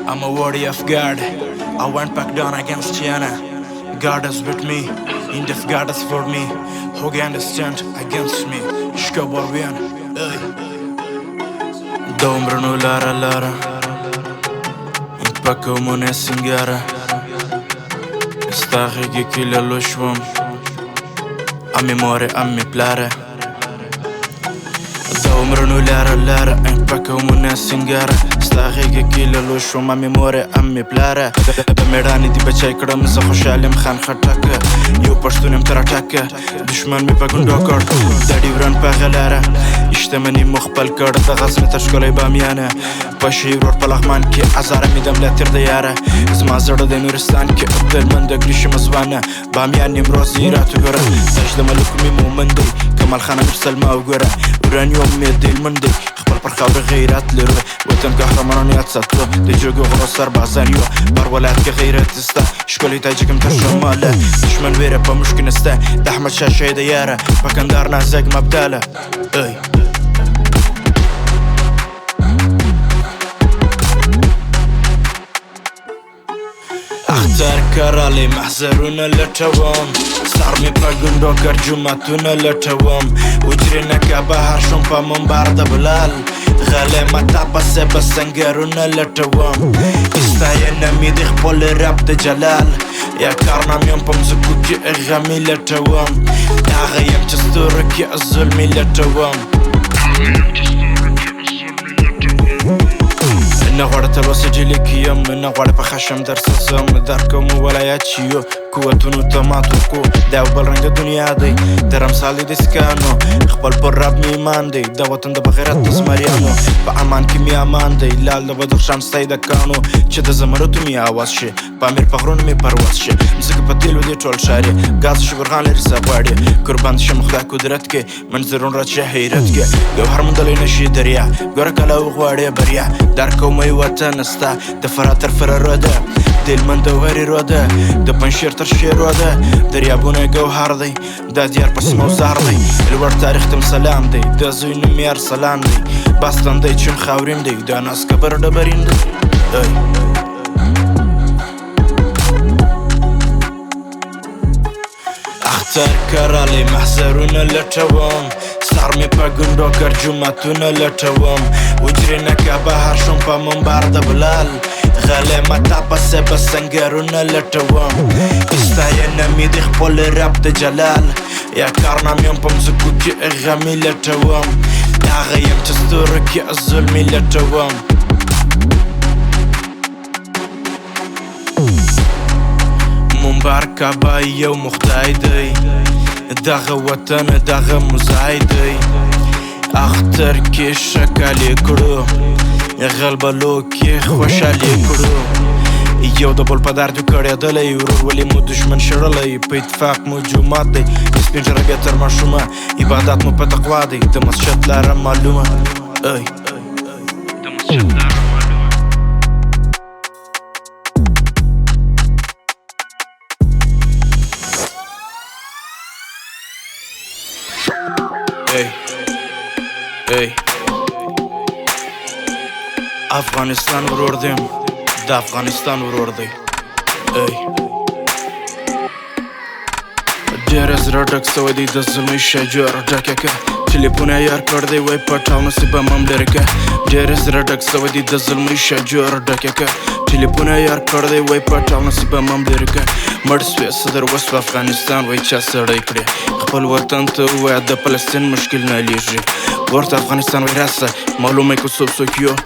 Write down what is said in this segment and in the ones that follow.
I'm a warrior of God. I went back down against China. God is with me. Indif God is for me. Who can stand against me? Shkabarvian. Dombrano Lara Lara. Impacco Mone Singara. Stachige Killa Lushwam. Ami more, ami plare. Dombrano Lara Lara. Impacco Mone Singara. Stachige Killa Lushwam. Ami more, ami plare. Medani di bachai kadam za khoshalim khan khatak yo pashtunim taratak dushman mi pagundo kar dadi vran paghalara ishtamani mukhbal kar da ghazm tashkolay bamiana bashi ror palagman ki azara midam la tirdiyara zma zara de nuristan ki abdal mandak lish mazwana bamian nimrozi ratu gora sajda malukmi mumandi kamal khana mirsal ma ugora uran yom medil mandi برخاور غيرات لروي وطن قهرمانيات سطو دي جوغو غرصار بازانيو برولات كغيرات تستا شكولي تاجيكم ترجماله دشمن ويرا بمشكن استا دحمد شاشة ديارة بكندار نازق مبدالة اي اختار كرالي محزرون لتوام سارمي باقندو كرجماتون لتوام وجرينا كبهر شمبا من بارد بلال غالي ما تابس بسنگرون لتوام استاينا ميدخ بول راب د جلال يا كارنا ميون بمزكو كي اغامي لتوام يا غيم تستورك يا الظلمي لتوام نغوار تلوسجي لكيام نغوار بخشم درس الزم داركم ولاياتشيو كواتونو تماتوكو داو بالرنگ دنيا دي درم سالي ديسكانو اخبال بالراب ميمان دي داوتن دا بغيرات تسماريانو بامان كي ميامان دي لال دا بدخشان ستايدا كانو چه دا زمرتو مي آواز شه بامير پغرون مي پرواز شه مزيك پتيلو دي چول شاري غاز شبرغان لرسا باري قربان شم خدا قدرت كي منظرون رات شه حيرت كي گوهر مندلي نشي دريا گورا كلاو غواري بريا داركو مي وطن استا دفراتر فرروده دل من دوهري روده دبنشير ترشي روده دريابونه جوهر دي دا ديار بس موزار دي الور تاريخ تم سلام دي دا زوين ميار سلام دي باستان دي چون خاورين دي دا ناس كبر دبرين دي اختار كرالي محزرون لتوام سارمي باقندو كرجماتون لتوام وجرينا كبهر شمبا من بارد بلال غالي ما تابس بسنگرون لتوام استاينا ميدخ بول راب د جلال يا كارنا ميون بمزكو كي اغامي لتوام يا غيم تستورك يا الظلمي لتوام مباركة بايا ومختايدي داغ وطن داغ مزايدي اختر كي شكالي كرو غلبلو كي خوشالي كرو یو د بل پدار دو کړه دلې ورور ولې مو دشمن شړلې په اتفاق مو جمعات دی سپینجره بیا تر ماشومه عبادت مو په تقوا دی د مسجد لاره معلومه ای د مسجد لاره معلومه ای ای افغانستان ورور دیم د افغانستان ورور دی ډېر زړه ډک سوی دی د ظلمي شجر ډکه که ټلیفونه یار کړ دی وای پټاو نصیبه مم لرې که ډېر زړه ډک سوی دی د ظلمي شجر ډکه که ټلیفونه یار کړ دی وای پټاو نصیبه مم لرې که مړ سوې صدر وسو افغانستان وای چا سړی کړې خپل وطن ته ووایه د فلسطین مشکل نه لیږي ورته افغانستان وای راسه معلومه که څوک یو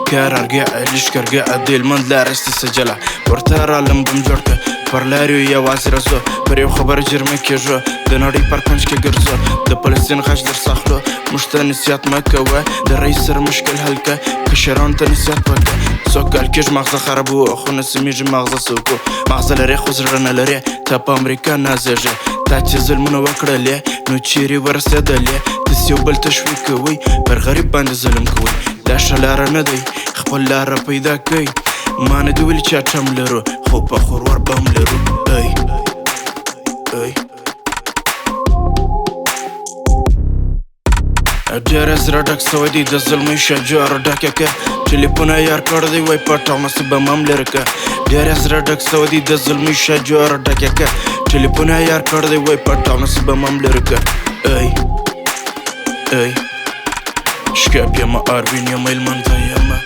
كار ارجع ليش كرجع ديل من لا رستي سجلة ورتارا لم بمجرك برلاريو يا واسرسو بريو خبر جرمي كيجو دناري باركنش كي جرزو د فلسطين خاش در ساخلو مشتنسيات مكوا در رئيس مشكل هلكا كشران تنسيات بكا سوكال كيج مغزى خربو اخو نسميج مغزى سوكو مغزى لري خزرنا لري تاب امريكا نازجه تاتي ظلمنا وكرلي نو تشيري ورسدلي تسيو بل تشويك وي بر غريب باند ظلم كوي دا شلاره ندی خپل لاره پیدا کړئ ما نه دي ویلي چې اټم لرو خو په خروار بم لرو ډېر زړه ډک سوی دی د ظلمي شجورو ډکه که ټلیفونه یار کړی دی وای پټ او نصیب هم لرې که ډېر زړه ډک سوی دی د ظلمي شجورو ډکه که ټلیفونه یار کړی دی وای پټ او نصیب هم لرې که ای شکاپ یمه آروین یمه هلمند ته یمه